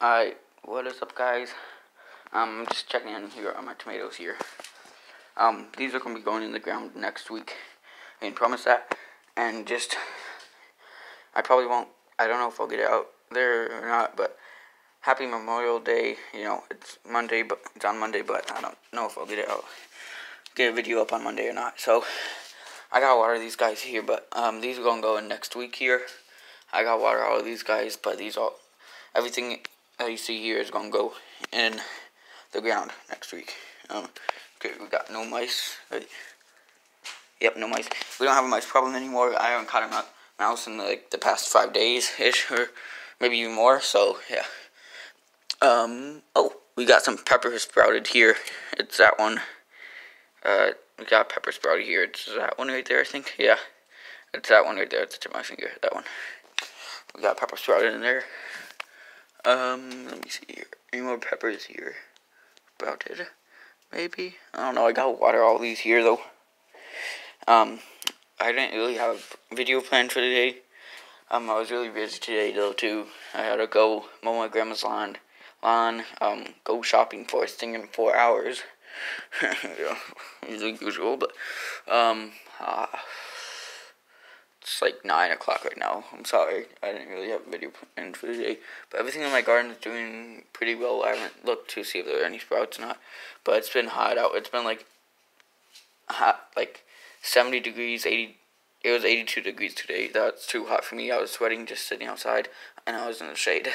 Alright, what is up, guys? I'm just checking in here on my tomatoes here. These are going to be going in the ground next week. I can promise that. And I probably won't, I don't know if I'll get it out there or not, but happy Memorial Day. You know, it's Monday, but it's on Monday, but I don't know if I'll get a video up on Monday or not. So, I gotta water these guys here, but, these are going to go in next week here. I gotta water all of these guys, but everything that you see here is going to go in the ground next week. Okay, we got no mice. Yep, no mice. We don't have a mice problem anymore. I haven't caught a mouse in the past 5 days-ish, or maybe even more, so, yeah. Oh, we got some pepper sprouted here. It's that one. We got pepper sprouted here. It's that one right there, I think. Yeah, it's that one right there. It's the tip of my finger, that one. We got pepper sprouted in there. Let me see here. Any more peppers here? Sprouted, maybe? I don't know. I gotta water all these here, though. I didn't really have a video planned for today. I was really busy today, though, too. I had to go mow my grandma's lawn, go shopping for a thing in 4 hours. Yeah, as usual, but, it's like 9 o'clock right now. I'm sorry, I didn't really have a video planned for today. But everything in my garden is doing pretty well. I haven't looked to see if there are any sprouts or not. But it's been hot out. It's been like hot, like 70 degrees, 80. It was 82 degrees today. That's too hot for me. I was sweating just sitting outside, and I was in the shade.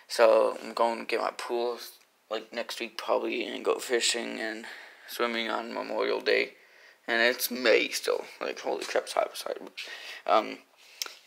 So I'm going to get my pool like next week probably, and go fishing and swimming on Memorial Day. And it's May still. Like, holy crap, it's hot outside.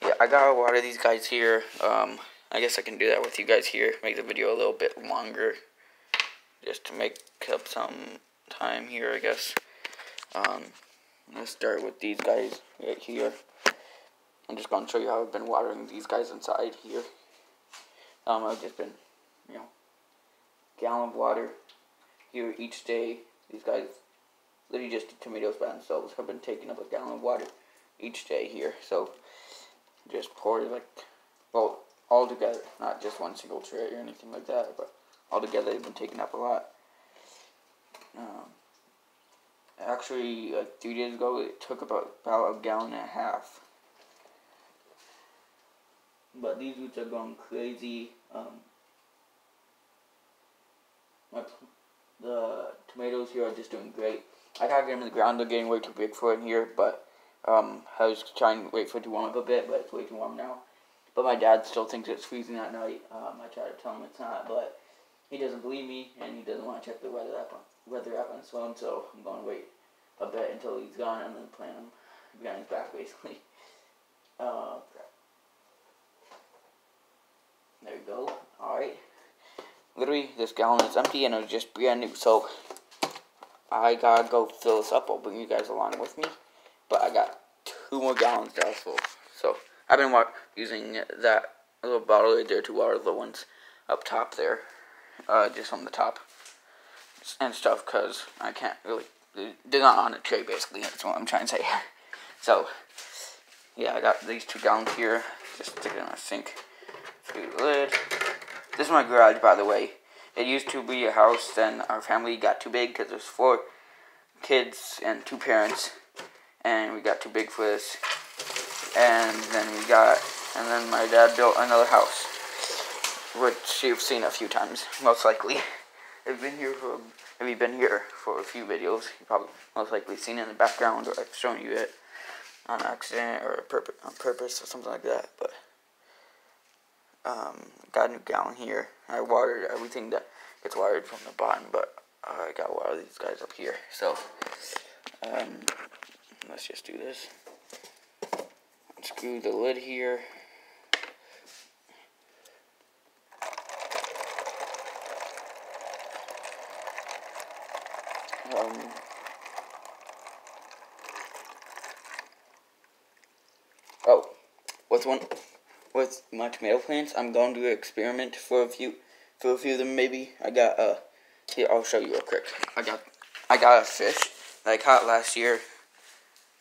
Yeah, I gotta water these guys here. I guess I can do that with you guys here. Make the video a little bit longer. Just to make up some time here, I guess. Let's start with these guys right here. I'm just gonna show you how I've been watering these guys inside here. I've just been, gallon of water here each day. These guys, literally just the tomatoes by themselves, have been taking up a gallon of water each day here. So just pour it all together, not just one single tray or anything like that, but all together they've been taking up a lot. Actually, like 3 days ago, it took about a gallon and a half. But these roots are going crazy. The tomatoes here are just doing great. I gotta get them in the ground. They're getting way too big for it in here, but I was trying to wait for it to warm up a bit, but it's way too warm now. But my dad still thinks it's freezing at night. I try to tell him it's not, but he doesn't believe me, and he doesn't want to check the weather app on his phone, so I'm going to wait a bit until he's gone and then plant him behind his back, basically. There you go. Alright. Literally, this gallon is empty, and it was just brand new, so I gotta go fill this up. I'll bring you guys along with me. But I got 2 more gallons that are full. So I've been using that little bottle right there to water the ones up top there. Just on the top and stuff, because I can't really. They're not on a tray, basically. That's what I'm trying to say. So, yeah, I got these 2 gallons here. Just stick it in a sink through the lid. This is my garage, by the way. It used to be a house, then our family got too big because there's 4 kids and 2 parents, and we got too big for this. And then my dad built another house, which you've seen a few times, most likely. Have you been here for a few videos, you probably most likely seen it in the background, or I've shown you it on accident or on purpose or something like that. But got a new gallon here. I watered everything that gets watered from the bottom, but I got to water these guys up here. So let's just do this. Unscrew the lid here. With my tomato plants, I'm going to do an experiment for a few of them, maybe. I got here, I'll show you real quick. I got a fish that I caught last year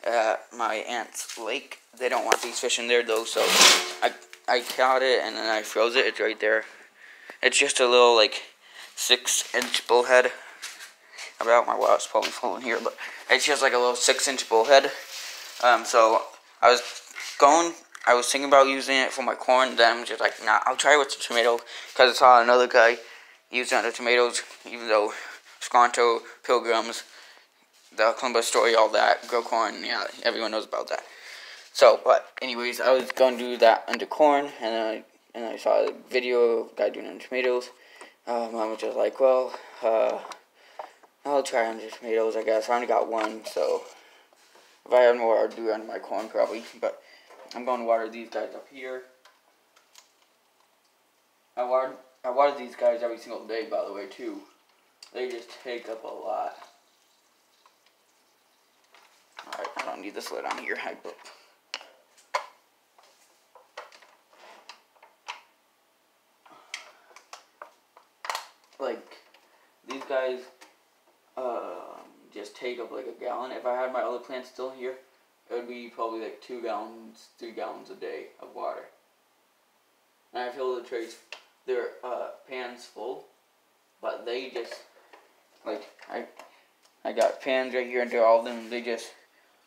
at my aunt's lake. They don't want these fish in there though, so I caught it and then I froze it. It's right there. It's just a little, like, 6-inch bullhead. About my wife's probably falling here, but it's just like a little 6-inch bullhead. So I was thinking about using it for my corn. Then I'm just like, nah, I'll try it with the tomato, because I saw another guy using it on the tomatoes. Even though Squanto, Pilgrims, the Columbus story, all that, grow corn, yeah, everyone knows about that. So, but anyways, I was going to do that under corn, and I saw a video of a guy doing it on tomatoes. I was just like, well, I'll try under tomatoes, I guess. I only got one, so if I had more, I'd do it under my corn probably. But I'm going to water these guys up here. I water these guys every single day, by the way, too. They just take up a lot. Alright, I don't need this lid on here. Like, these guys just take up like a gallon. If I had my other plants still here, it would be probably like 2 gallons, 3 gallons a day of water. And I fill the trays, their pans full, but they just, like, I got pans right here into all of them, they just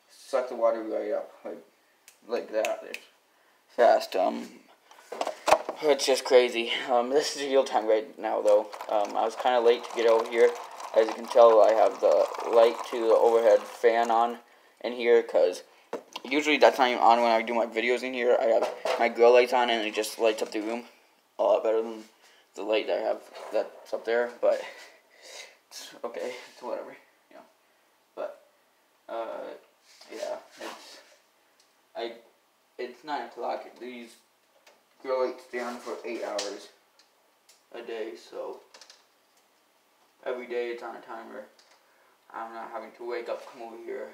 suck the water right up, like that. It's fast. It's just crazy. This is real time right now, though. I was kind of late to get over here. As you can tell, I have the light to the overhead fan on in here, because usually that's not even on when I do my videos in here. I have my grow lights on, and it just lights up the room a lot better than the light that I have that's up there, but it's okay. It's whatever, you know. But, yeah, it's 9 o'clock. These grow lights stay on for 8 hours a day, so every day it's on a timer. I'm not having to wake up, come over here,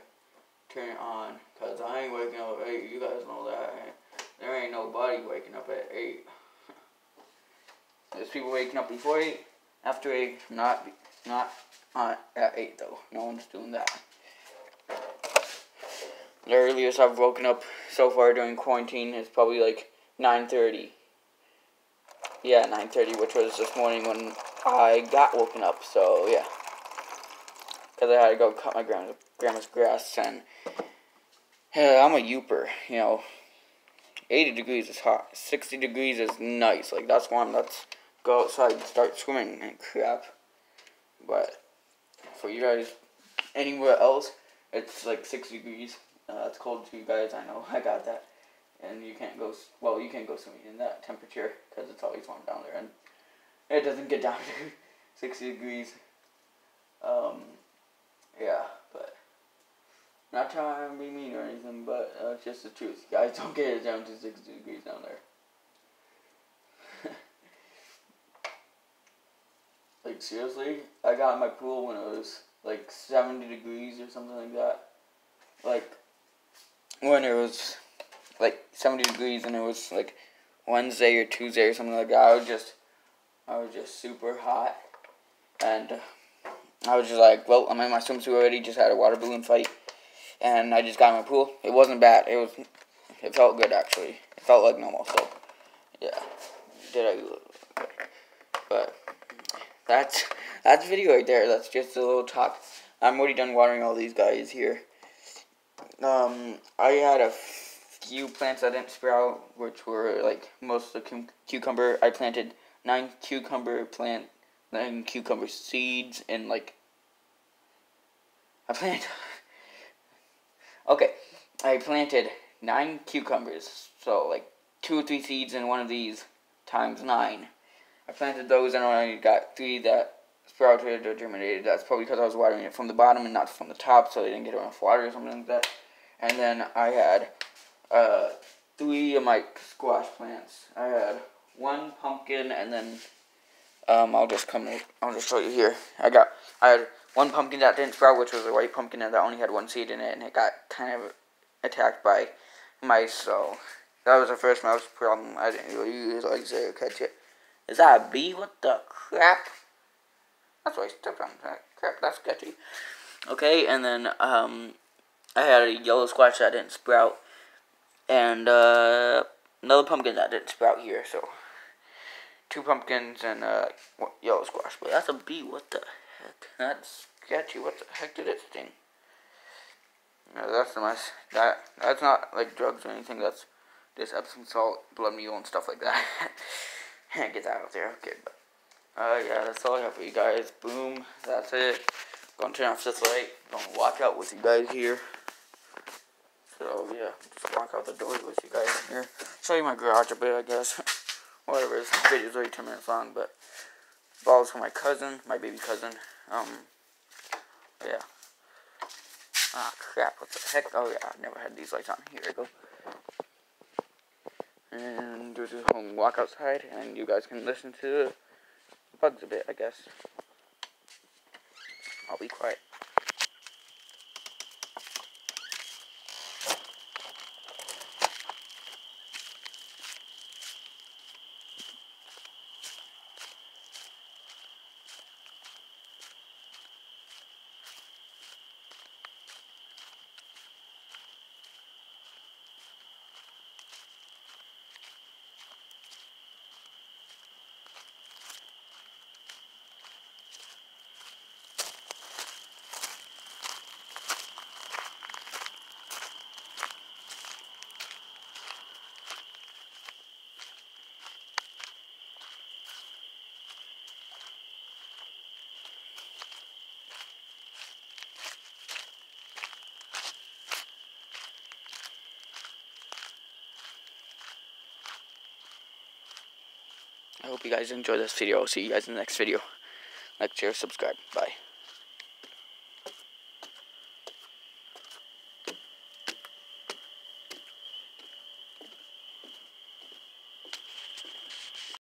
turn it on, because I ain't waking up at 8. You guys know that. There ain't nobody waking up at 8. There's people waking up before 8, after 8, not at 8 though. No one's doing that. The earliest I've woken up so far during quarantine is probably like 9:30. Yeah, 9:30, which was this morning when I got woken up, so yeah. Because I had to go cut my grandma's grass, and I'm a youper, you know. 80 degrees is hot. 60 degrees is nice. Like, that's one that's go outside and start swimming and crap. But for you guys, anywhere else, it's like 60 degrees. That's cold to you guys, I know. I got that. And you can't go, well, you can't go swimming in that temperature, because it's always warm down there, and it doesn't get down to 60 degrees. Yeah, but not trying to be mean or anything, but it's just the truth. Guys, don't get it down to 60 degrees down there. Like, seriously, I got in my pool when it was like 70 degrees or something like that. Like, when it was like 70 degrees and it was like Wednesday or Tuesday or something like that, I was just super hot, and I was just like, well, I'm in my swimsuit already, just had a water balloon fight, and I just got in my pool. It wasn't bad. It felt good, actually. It felt like normal, so yeah. But that's video right there. That's just a little talk. I'm already done watering all these guys here. I had a few plants that didn't sprout, which were like most of the cucumber. I planted 9 cucumber seeds, and like I planted 9 cucumbers, so like 2 or 3 seeds in one of these times 9. I planted those, and I got 3 that sprouted or germinated. That's probably because I was watering it from the bottom and not from the top, so they didn't get enough water or something like that. And then I had 3 of my squash plants. I had 1 pumpkin, and then I'll just show you here. I had 1 pumpkin that didn't sprout, which was a white pumpkin, and that only had 1 seed in it, and it got kind of attacked by mice. So that was the first mouse problem. I didn't really use like to catch it. Is that a bee? What the crap? That's why I stepped on that. Crap, that's sketchy. Okay, and then I had a yellow squash that didn't sprout, and another pumpkin that didn't sprout here. So 2 pumpkins, and yellow squash. But that's a bee. What the heck? That's sketchy. What the heck did it sting? No, that's the mess. That's not like drugs or anything. That's just Epsom salt, blood meal, and stuff like that. Get that out there. Okay, but yeah, that's all I have for you guys. Boom. That's it. Gonna turn off this light. Gonna walk out with you guys here. So yeah, just walk out the door with you guys here. Show you my garage a bit, I guess. Whatever. This video's already 10 minutes long, but balls for my cousin, my baby cousin. Yeah. Ah, crap, what the heck? Oh, yeah, I've never had these lights on. Here we go. And do a home walk outside, and you guys can listen to bugs a bit, I guess. I'll be quiet. I hope you guys enjoy this video. I'll see you guys in the next video. Like, share, subscribe. Bye.